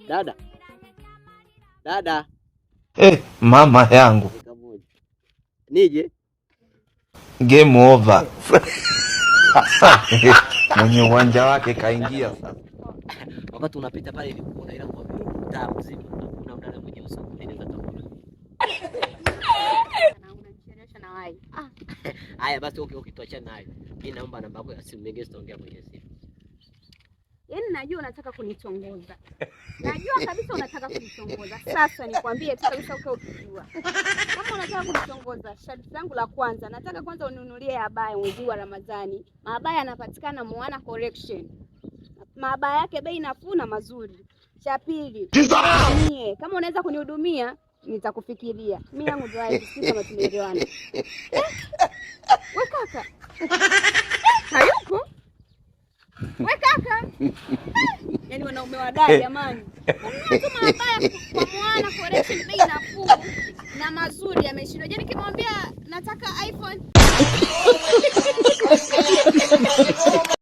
Dada. Dada. Mama yangu. Nije. Game over. Mwenye uwanja wake kaingia sasa. Wakati unapita pale nilikuona ila kwa mtaa mzima kuna mdada mwenye uso mnene katakula. Unanichelewesha na wai. Haya basi okay tuachane nayo. Mimi naomba namba yako ya simu mengine sitaongea kwenye simu. Yaani najua unataka kunitongoza. Najua kabisa unataka kunitongoza. Sasa nikwambie tu kabisa uko ukijua. Kama unataka kunitongoza, sharti langu la kwanza, nataka kwanza ununulie abaya mwezi wa Ramadhani. Mabaya yanapatikana Moana Collection. Mabaya yake bei nafuu na mazuri. Cha pili, kama unaweza kunihudumia, nitakufikiria. Mimi yangu drive sisi kama tumeelewana. Wewe kaka. Hayuko? Wewe kaka. Yaani wanaume wadai jamani. Unatuma mabaya kwa Moana Collection bei nafuu na mazuri yameshindwa. Je, nikimwambia nataka iPhone